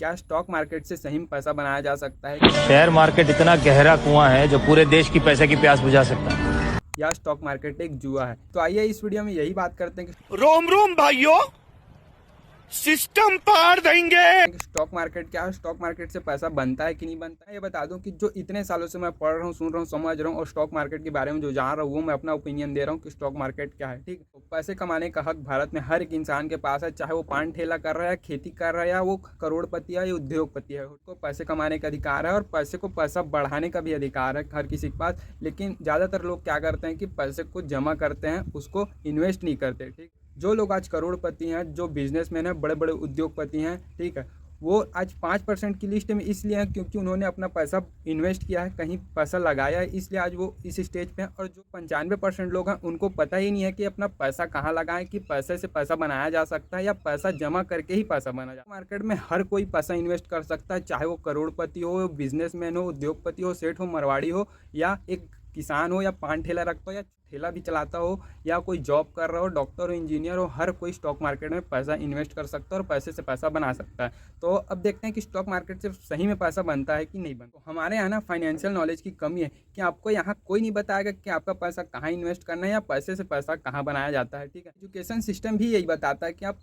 क्या stock market से सही में पैसा बनाया जा सकता है? शेयर मार्केट इतना गहरा कुआं है जो पूरे देश की पैसे की प्यास बुझा सकता है। या स्टॉक मार्केट एक जुआ है? तो आइए इस वीडियो में यही बात करते हैं कि रोम रोम भाइयों, सिस्टम पार देंगे। स्टॉक मार्केट क्या है, स्टॉक मार्केट से पैसा बनता है कि नहीं बनता है। ये बता दूं कि जो इतने सालों से मैं पढ़ रहा हूँ, सुन रहा हूँ, समझ रहा हूँ और स्टॉक मार्केट के बारे में जो जान रहा हूँ वो मैं अपना ओपिनियन दे रहा हूँ कि स्टॉक मार्केट क्या है। ठीक है, तो पैसे कमाने का हक भारत में हर एक इंसान के पास है, चाहे वो पान ठेला कर रहा है, खेती कर रहा है, या वो करोड़पति है या उद्योगपति है। उसको पैसे कमाने का अधिकार है और पैसे को पैसा बढ़ाने का भी अधिकार है हर किसी के पास। लेकिन ज़्यादातर लोग क्या करते हैं कि पैसे को जमा करते हैं, उसको इन्वेस्ट नहीं करते। ठीक, जो लोग आज करोड़पति हैं, जो बिजनेसमैन हैं, बड़े बड़े उद्योगपति हैं, ठीक है, वो आज 5% की लिस्ट में इसलिए हैं क्योंकि उन्होंने अपना पैसा इन्वेस्ट किया है, कहीं पैसा लगाया है, इसलिए आज वो इस स्टेज पे हैं। और जो 95% लोग हैं उनको पता ही नहीं है कि अपना पैसा कहाँ लगाएं, कि पैसे से पैसा बनाया जा सकता है या पैसा जमा करके ही पैसा बना जाए। मार्केट में हर कोई पैसा इन्वेस्ट कर सकता है, चाहे वो करोड़पति हो, बिजनेसमैन हो, उद्योगपति हो, सेठ हो, मरवाड़ी हो, या एक किसान हो, या पान ठेला रखता हो, या ठेला भी चलाता हो, या कोई जॉब कर रहा हो, डॉक्टर हो, इंजीनियर हो, हर कोई स्टॉक मार्केट में पैसा इन्वेस्ट कर सकता है और पैसे से पैसा बना सकता है। तो अब देखते हैं कि स्टॉक मार्केट से सही में पैसा बनता है कि नहीं बनता। तो हमारे यहाँ ना फाइनेंशियल नॉलेज की कमी है कि आपको यहाँ कोई नहीं बताएगा कि आपका पैसा कहाँ इन्वेस्ट करना है या पैसे से पैसा कहाँ बनाया जाता है। ठीक है, एजुकेशन सिस्टम भी यही बताता है कि आप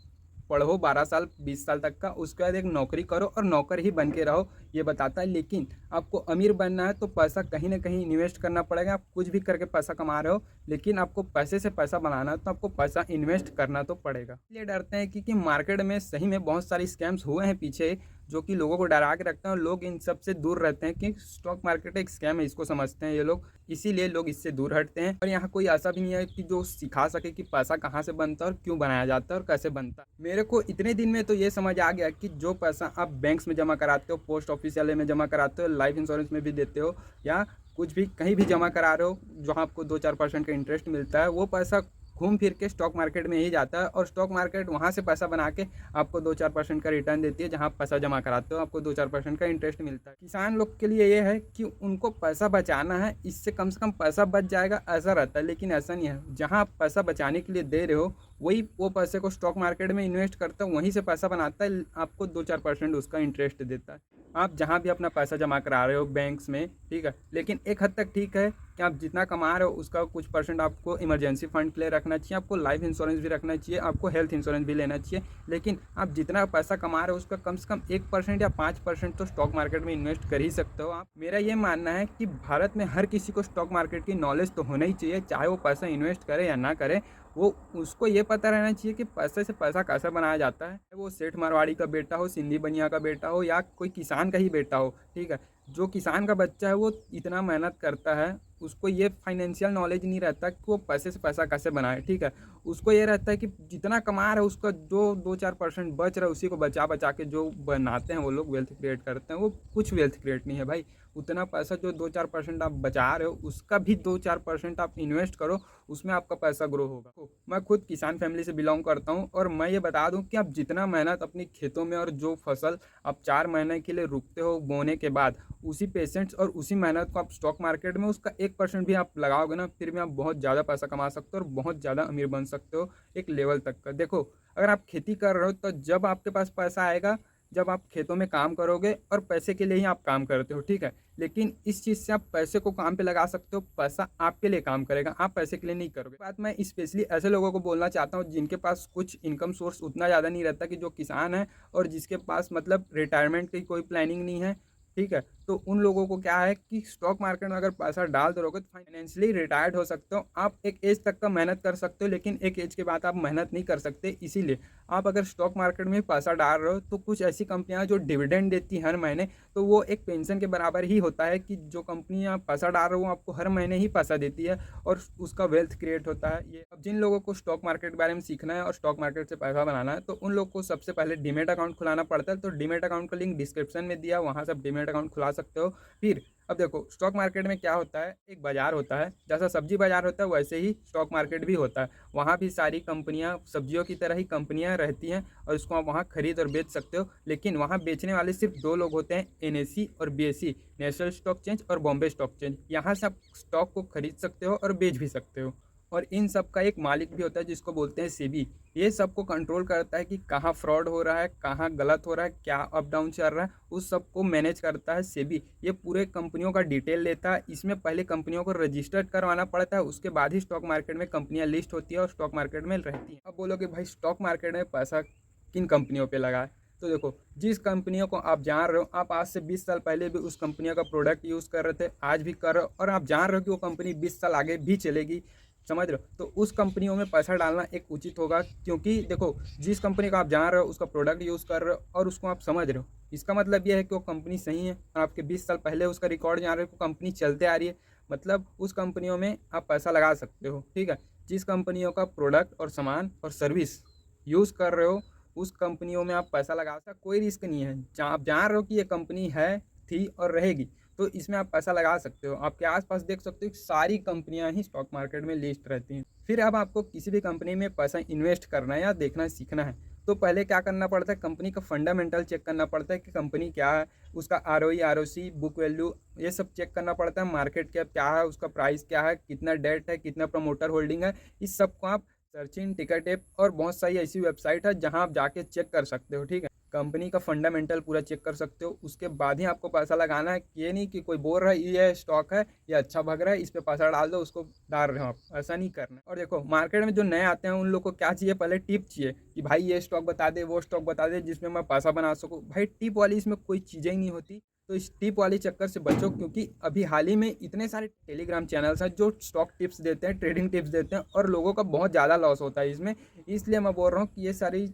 पढ़ो 12 साल 20 साल तक का, उसके बाद एक नौकरी करो और नौकर ही बन के रहो, ये बताता है। लेकिन आपको अमीर बनना है तो पैसा कहीं ना कहीं इन्वेस्ट करना पड़ेगा। आप कुछ भी करके पैसा कमा रहे हो, लेकिन आपको पैसे से पैसा बनाना है तो आपको पैसा इन्वेस्ट करना तो पड़ेगा। इसलिए डरते हैं कि मार्केट में सही में बहुत सारी स्कैम्स हुए हैं पीछे, जो कि लोगों को डरा के रखते हैं और लोग इन सब से दूर रहते हैं कि स्टॉक मार्केट एक स्कैम है, इसको समझते हैं ये लोग, इसीलिए लोग इससे दूर हटते हैं। और यहाँ कोई ऐसा भी नहीं है कि जो सिखा सके कि पैसा कहाँ से बनता है और क्यों बनाया जाता है और कैसे बनता है। मेरे को इतने दिन में तो ये समझ आ गया कि जो पैसा आप बैंक्स में जमा कराते हो, पोस्ट ऑफिस वाले में जमा कराते हो, लाइफ इंश्योरेंस में भी देते हो, या कुछ भी कहीं भी जमा करा रहे हो जहाँ आपको 2-4% का इंटरेस्ट मिलता है, वो पैसा घूम फिर के स्टॉक मार्केट में ही जाता है और स्टॉक मार्केट वहाँ से पैसा बना के आपको 2-4% का रिटर्न देती है। जहाँ आप पैसा जमा कराते हो आपको 2-4% का इंटरेस्ट मिलता है। किसान लोग के लिए ये है कि उनको पैसा बचाना है, इससे कम से कम पैसा बच जाएगा, ऐसा रहता है। लेकिन ऐसा नहीं है, जहाँ आप पैसा बचाने के लिए दे रहे हो वही वो पैसे को स्टॉक मार्केट में इन्वेस्ट करता है, वहीं से पैसा बनाता है, आपको 2-4% उसका इंटरेस्ट देता है। आप जहाँ भी अपना पैसा जमा करा रहे हो बैंक्स में, ठीक है, लेकिन एक हद तक ठीक है कि आप जितना कमा रहे हो उसका कुछ परसेंट आपको इमरजेंसी फंड के लिए रखना चाहिए, आपको लाइफ इंश्योरेंस भी रखना चाहिए, आपको हेल्थ इंश्योरेंस भी लेना चाहिए। लेकिन आप जितना पैसा कमा रहे हो उसका कम से कम 1% या 5% तो स्टॉक मार्केट में इन्वेस्ट कर ही सकते हो आप। मेरा ये मानना है कि भारत में हर किसी को स्टॉक मार्केट की नॉलेज तो होना ही चाहिए, चाहे वो पैसा इन्वेस्ट करे या ना करे, वो उसको ये पता रहना चाहिए कि पैसे से पैसा कैसे बनाया जाता है। वो सेठ मारवाड़ी का बेटा हो, सिंधी बनिया का बेटा हो, या कोई किसान का ही बेटा हो, ठीक है, जो किसान का बच्चा है वो इतना मेहनत करता है, उसको ये फाइनेंशियल नॉलेज नहीं रहता कि वो पैसे से पैसा कैसे बनाए। ठीक है, उसको ये रहता है कि जितना कमा रहा है उसका जो 2-4% बच रहा है उसी को बचा बचा के जो बनाते हैं वो लोग वेल्थ क्रिएट करते हैं। वो कुछ वेल्थ क्रिएट नहीं है भाई, उतना पैसा जो 2-4% आप बचा रहे हो उसका भी 2-4% आप इन्वेस्ट करो, उसमें आपका पैसा ग्रो होगा। तो मैं खुद किसान फैमिली से बिलोंग करता हूँ और मैं ये बता दूँ कि आप जितना मेहनत अपनी खेतों में, और जो फसल आप 4 महीने के लिए रुकते हो बोने के बाद, उसी पेशेंट्स और उसी मेहनत को आप स्टॉक मार्केट में उसका 1% भी आप लगाओगे ना, फिर भी आप बहुत ज़्यादा पैसा कमा सकते हो और बहुत ज़्यादा अमीर बन सकते हो एक लेवल तक का। देखो, अगर आप खेती कर रहे हो तो जब आपके पास पैसा आएगा जब आप खेतों में काम करोगे, और पैसे के लिए ही आप काम करते हो, ठीक है, लेकिन इस चीज़ से आप पैसे को काम पे लगा सकते हो, पैसा आपके लिए काम करेगा, आप पैसे के लिए नहीं करोगे। बात मैं स्पेशली ऐसे लोगों को बोलना चाहता हूँ जिनके पास कुछ इनकम सोर्स उतना ज़्यादा नहीं रहता, कि जो किसान है और जिसके पास मतलब रिटायरमेंट की कोई प्लानिंग नहीं है, ठीक है, तो उन लोगों को क्या है कि स्टॉक मार्केट में अगर पैसा डाल दोगे तो फाइनेंशियली रिटायर्ड हो सकते हो। आप एक एज तक का मेहनत कर सकते हो, लेकिन एक एज के बाद आप मेहनत नहीं कर सकते। इसीलिए आप अगर स्टॉक मार्केट में पैसा डाल रहे हो तो कुछ ऐसी कंपनियां जो डिविडेंड देती हैं हर महीने, तो वो एक पेंशन के बराबर ही होता है कि जो कंपनी आप पैसा डाल रहे हो आपको हर महीने ही पैसा देती है और उसका वेल्थ क्रिएट होता है। ये अब जिन लोगों को स्टॉक मार्केट के बारे में सीखना है और स्टॉक मार्केट से पैसा बनाना है, तो उन लोग को सबसे पहले डीमेट अकाउंट खुलाना पड़ता है। तो डीमेट अकाउंट का लिंक डिस्क्रिप्शन में दिया, वहाँ से आप डीमेट अकाउंट खुला सकते हो। फिर अब देखो, स्टॉक मार्केट में क्या होता है, एक बाजार होता है, जैसा सब्जी बाजार होता है वैसे ही स्टॉक मार्केट भी होता है। वहाँ भी सारी कंपनियाँ सब्जियों की तरह ही कंपनियाँ रहती हैं और उसको आप वहाँ खरीद और बेच सकते हो। लेकिन वहाँ बेचने वाले सिर्फ 2 लोग होते हैं, एनएसई और बीएसई, नेशनल स्टॉक एक्सचेंज और बॉम्बे स्टॉक एक्सचेंज। यहाँ से आप स्टॉक को खरीद सकते हो और बेच भी सकते हो। और इन सब का एक मालिक भी होता है जिसको बोलते हैं सेबी। ये सबको कंट्रोल करता है कि कहाँ फ्रॉड हो रहा है, कहाँ गलत हो रहा है, क्या अप डाउन चल रहा है, उस सब को मैनेज करता है सेबी। ये पूरे कंपनियों का डिटेल लेता है। इसमें पहले कंपनियों को रजिस्टर्ड करवाना पड़ता है, उसके बाद ही स्टॉक मार्केट में कंपनियां लिस्ट होती है और स्टॉक मार्केट में रहती हैं। अब बोलोगे भाई स्टॉक मार्केट में पैसा किन कंपनियों पर लगाए, तो देखो जिस कंपनियों को आप जान रहे हो, आप आज से 20 साल पहले भी उस कंपनियों का प्रोडक्ट यूज़ कर रहे थे, आज भी कर रहे हो, और आप जान रहे हो कि वो कंपनी 20 साल आगे भी चलेगी, समझ रहे हो, तो उस कंपनियों में पैसा डालना एक उचित होगा। क्योंकि देखो जिस कंपनी का आप जान रहे हो, उसका प्रोडक्ट यूज़ कर रहे हो और उसको आप समझ रहे हो, इसका मतलब यह है कि वो कंपनी सही है और आपके 20 साल पहले उसका रिकॉर्ड जान रहे हो, कंपनी चलते आ रही है, मतलब उस कंपनियों में आप पैसा लगा सकते हो। ठीक है, जिस कंपनियों का प्रोडक्ट और सामान और सर्विस यूज़ कर रहे हो, उस कंपनियों में आप पैसा लगा सकते, कोई रिस्क नहीं है। जहाँ आप जान रहे हो कि ये कंपनी है, थी और रहेगी, तो इसमें आप पैसा लगा सकते हो। आपके आसपास देख सकते हो कि सारी कंपनियां ही स्टॉक मार्केट में लिस्ट रहती हैं। फिर अब आपको किसी भी कंपनी में पैसा इन्वेस्ट करना है या देखना सीखना है, तो पहले क्या करना पड़ता है, कंपनी का फंडामेंटल चेक करना पड़ता है कि कंपनी क्या है, उसका आरओई, आरओसी, बुक वैल्यू, ये सब चेक करना पड़ता है। मार्केट कैप क्या है, उसका प्राइस क्या है, कितना डेट है, कितना प्रमोटर होल्डिंग है, इस सब को आप सर्चिंग, टिकट ऐप और बहुत सारी ऐसी वेबसाइट है जहां आप जाके चेक कर सकते हो। ठीक है, कंपनी का फंडामेंटल पूरा चेक कर सकते हो, उसके बाद ही आपको पैसा लगाना है। ये नहीं कि कोई बोल रहा है ये स्टॉक है, ये अच्छा भाग रहा है, इस पे पैसा डाल दो, उसको डाल रहे हो आप, ऐसा नहीं करना। और देखो मार्केट में जो नए आते हैं उन लोग को क्या चाहिए, पहले टिप चाहिए कि भाई ये स्टॉक बता दे, वो स्टॉक बता दे जिसमें मैं पैसा बना सकूँ। भाई टिप वाली इसमें कोई चीज़ें ही नहीं होती, तो इस टिप वाली चक्कर से बचो। क्योंकि अभी हाल ही में इतने सारे टेलीग्राम चैनल्स हैं जो स्टॉक टिप्स देते हैं, ट्रेडिंग टिप्स देते हैं, और लोगों का बहुत ज़्यादा लॉस होता है इसमें। इसलिए मैं बोल रहा हूँ कि ये सारी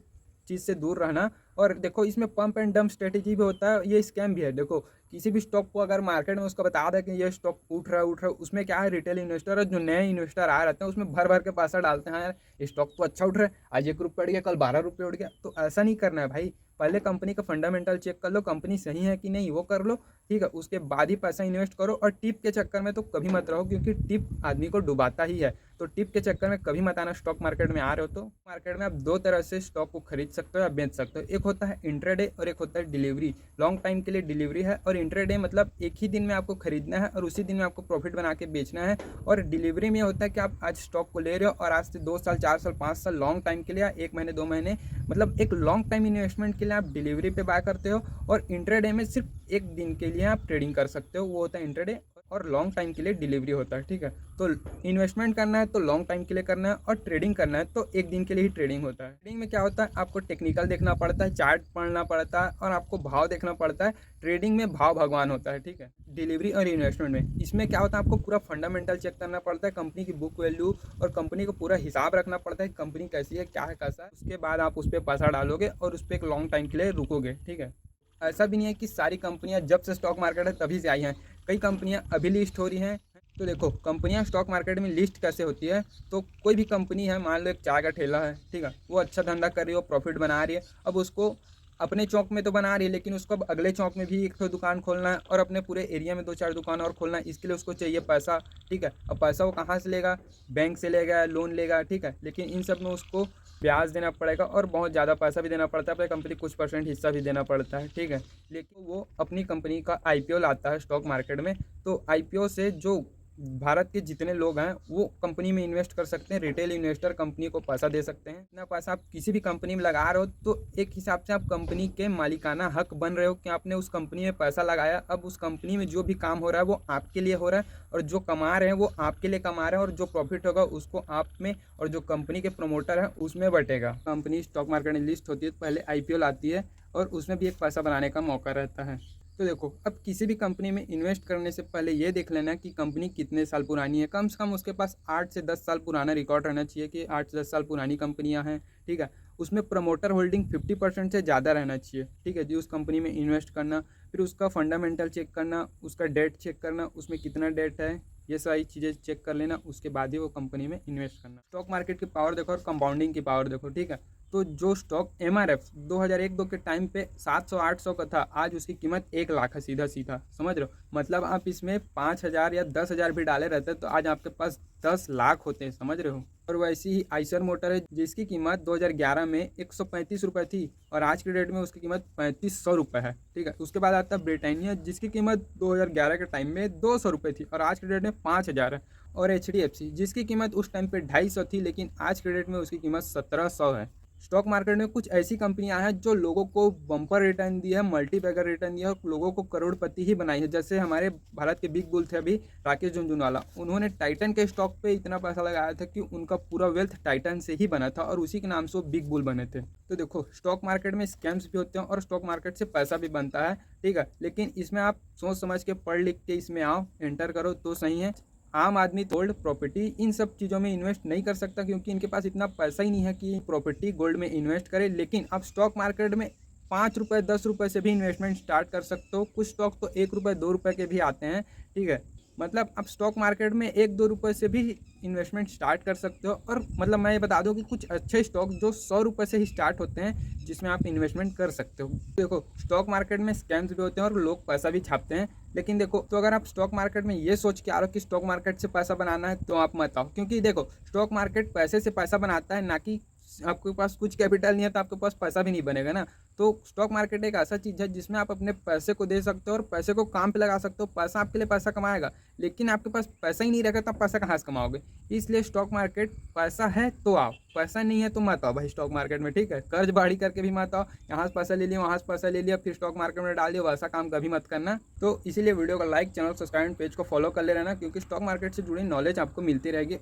चीज़ से दूर रहना। और देखो इसमें पंप एंड डंप स्ट्रेटेजी भी होता है, ये स्कैम भी है। देखो किसी भी स्टॉक को अगर मार्केट में उसका बता दें कि ये स्टॉक उठ रहा है, उसमें क्या है, रिटेल इन्वेस्टर और जो नए इन्वेस्टर आ रहते हैं उसमें भर भर के पैसा डालते हैं, यार ये स्टॉक तो अच्छा उठ रहा है, आज 1 रुपये उठ गया, कल 12 रुपये उठ गया। तो ऐसा नहीं करना है भाई, पहले कंपनी का फंडामेंटल चेक कर लो, कंपनी सही है कि नहीं वो कर लो। ठीक है, उसके बाद ही पैसा इन्वेस्ट करो। और टिप के चक्कर में तो कभी मत रहो, क्योंकि टिप आदमी को डुबाता ही है। तो टिप के चक्कर में कभी मत आना। स्टॉक मार्केट में आ रहे हो तो मार्केट में आप 2 तरह से स्टॉक को खरीद सकते हो या बेच सकते हो। एक होता है इंट्राडे और एक होता है डिलीवरी। लॉन्ग टाइम के लिए डिलीवरी है, और इंट्राडे मतलब एक ही दिन में आपको खरीदना है और उसी दिन में आपको प्रॉफिट बना के बेचना है। और डिलीवरी में होता है कि आप आज स्टॉक को ले रहे हो और आज से 2 साल, 4 साल, 5 साल लॉन्ग टाइम के लिए, 1 महीने, 2 महीने, मतलब एक लॉन्ग टाइम इन्वेस्टमेंट के लिए आप डिलीवरी पे बाय करते हो। और इंट्राडे में सिर्फ 1 दिन के लिए आप ट्रेडिंग कर सकते हो, वो होता है इंट्राडे। और लॉन्ग टाइम के लिए डिलीवरी होता है। ठीक है, तो इन्वेस्टमेंट करना है तो लॉन्ग टाइम के लिए करना है, और ट्रेडिंग करना है तो 1 दिन के लिए ही ट्रेडिंग होता है। ट्रेडिंग में क्या होता है, आपको टेक्निकल देखना पड़ता है, चार्ट पढ़ना पड़ता है, और आपको भाव देखना पड़ता है। ट्रेडिंग में भाव भगवान होता है। ठीक है, डिलीवरी और इन्वेस्टमेंट में इसमें क्या होता है, आपको पूरा फंडामेंटल चेक करना पड़ता है, कंपनी की बुक वैल्यू और कंपनी को पूरा हिसाब रखना पड़ता है, कंपनी कैसी है, क्या है, कैसा है। उसके बाद आप उस पर पैसा डालोगे और उस पर एक लॉन्ग टाइम के लिए रुकोगे। ठीक है, ऐसा भी नहीं है कि सारी कंपनियां जब से स्टॉक मार्केट है तभी से आई हैं, कई कंपनियां अभी लिस्ट हो रही हैं। तो देखो कंपनियां स्टॉक मार्केट में लिस्ट कैसे होती है, तो कोई भी कंपनी है, मान लो एक चाय का ठेला है, ठीक है, वो अच्छा धंधा कर रही है, प्रॉफिट बना रही है। अब उसको अपने चौक में तो बना रही है, लेकिन उसको अब अगले चौक में भी एक तो दुकान खोलना है और अपने पूरे एरिया में 2-4 दुकान और खोलना है। इसके लिए उसको चाहिए पैसा। ठीक है, अब पैसा वो कहाँ से लेगा, बैंक से लेगा, लोन लेगा। ठीक है, लेकिन इन सब में उसको ब्याज देना पड़ेगा और बहुत ज़्यादा पैसा भी देना पड़ता है, अपनी कंपनी कुछ % हिस्सा भी देना पड़ता है। ठीक है, लेकिन वो अपनी कंपनी का IPO लाता है स्टॉक मार्केट में, तो IPO से जो भारत के जितने लोग हैं वो कंपनी में इन्वेस्ट कर सकते हैं। रिटेल इन्वेस्टर कंपनी को पैसा दे सकते हैं। इतना पैसा आप किसी भी कंपनी में लगा रहे हो तो एक हिसाब से आप कंपनी के मालिकाना हक बन रहे हो कि आपने उस कंपनी में पैसा लगाया। अब उस कंपनी में जो भी काम हो रहा है वो आपके लिए हो रहा है, और जो कमा रहे हैं वो आपके लिए कमा रहे हैं, और जो प्रॉफिट होगा उसको आप में और जो कंपनी के प्रमोटर हैं उसमें बटेगा। कंपनी स्टॉक मार्केट में लिस्ट होती है तो पहले IPO लाती है, और उसमें भी एक पैसा बनाने का मौका रहता है। तो देखो अब किसी भी कंपनी में इन्वेस्ट करने से पहले ये देख लेना कि कंपनी कितने साल पुरानी है। कम से कम उसके पास 8 से 10 साल पुराना रिकॉर्ड रहना चाहिए कि 8 से 10 साल पुरानी कंपनियां हैं। ठीक है, उसमें प्रमोटर होल्डिंग 50% से ज़्यादा रहना चाहिए। ठीक है जी, उस कंपनी में इन्वेस्ट करना, फिर उसका फंडामेंटल चेक करना, उसका डेट चेक करना, उसमें कितना डेट है, ये सारी चीज़ें चेक कर लेना। उसके बाद ही वो कंपनी में इन्वेस्ट करना। स्टॉक मार्केट की पावर देखो और कंपाउंडिंग की पावर देखो। ठीक है, तो जो स्टॉक MRF 2001-2 के टाइम पे 700-800 का था, आज उसकी कीमत 1 लाख है सीधा सीधा, समझ रहे हो। मतलब आप इसमें 5,000 या 10,000 भी डाले रहते तो आज आपके पास 10 लाख होते हैं, समझ रहे हो। और वैसी ही आइसर मोटर है जिसकी कीमत 2011 में 135 रुपये थी और आज की डेट में उसकी कीमत 3500 रुपये है, ठीक है। उसके बाद आता है ब्रिटानिया जिसकी कीमत 2011 के टाइम में 200 रुपये थी और आज की डेट में 5,000 है। और HDFC जिसकी कीमत उस टाइम पे 250 थी लेकिन आज के डेट में उसकी कीमत 1700 है। स्टॉक मार्केट में कुछ ऐसी कंपनियां हैं जो लोगों को बम्पर रिटर्न दिया है, मल्टीबैगर रिटर्न दिया है और लोगों को करोड़पति ही बनाई है। जैसे हमारे भारत के बिग बुल थे अभी राकेश झुनझुनवाला, उन्होंने टाइटन के स्टॉक पे इतना पैसा लगाया था कि उनका पूरा वेल्थ टाइटन से ही बना था और उसी के नाम से वो बिग बुल बने थे। तो देखो स्टॉक मार्केट में स्कैम्स भी होते हैं और स्टॉक मार्केट से पैसा भी बनता है, ठीक है। लेकिन इसमें आप सोच समझ के पढ़ लिख के इसमें आओ, एंटर करो तो सही है। आम आदमी गोल्ड प्रॉपर्टी इन सब चीज़ों में इन्वेस्ट नहीं कर सकता क्योंकि इनके पास इतना पैसा ही नहीं है कि प्रॉपर्टी गोल्ड में इन्वेस्ट करे। लेकिन आप स्टॉक मार्केट में 5 रुपये 10 रुपये से भी इन्वेस्टमेंट स्टार्ट कर सकते हो। कुछ स्टॉक तो 1 रुपये 2 रुपये के भी आते हैं, ठीक है। मतलब आप स्टॉक मार्केट में 1-2 रुपये से भी इन्वेस्टमेंट स्टार्ट कर सकते हो। और मतलब मैं ये बता दूं कि कुछ अच्छे स्टॉक जो 100 रुपये से ही स्टार्ट होते हैं जिसमें आप इन्वेस्टमेंट कर सकते हो। देखो स्टॉक मार्केट में स्कैम्स भी होते हैं और लोग पैसा भी छापते हैं। लेकिन देखो तो अगर आप स्टॉक मार्केट में ये सोच के आ रहे हो कि स्टॉक मार्केट से पैसा बनाना है तो आप मत आओ, क्योंकि देखो स्टॉक मार्केट पैसे से पैसा बनाता है, ना कि आपके पास कुछ कैपिटल नहीं है तो आपके पास पैसा भी नहीं बनेगा ना। तो स्टॉक मार्केट एक ऐसा चीज़ है जिसमें आप अपने पैसे को दे सकते हो और पैसे को काम पे लगा सकते हो। पैसा आपके लिए पैसा कमाएगा, लेकिन आपके पास पैसा ही नहीं रहेगा तो आप पैसा कहाँ से कमाओगे। इसलिए स्टॉक मार्केट पैसा है तो आओ, पैसा नहीं है तो मत आओ भाई स्टॉक मार्केट में, ठीक है। कर्ज बाड़ी करके भी मत आओ, यहाँ से पैसा ले लिया वहाँ से पैसा ले लिया फिर स्टॉक मार्केट में डाल दिया, वैसा काम कभी मत करना। तो इसीलिए वीडियो को लाइक, चैनल सब्सक्राइब, पेज को फॉलो कर ले रहना, क्योंकि स्टॉक मार्केट से जुड़ी नॉलेज आपको मिलती रहेगी।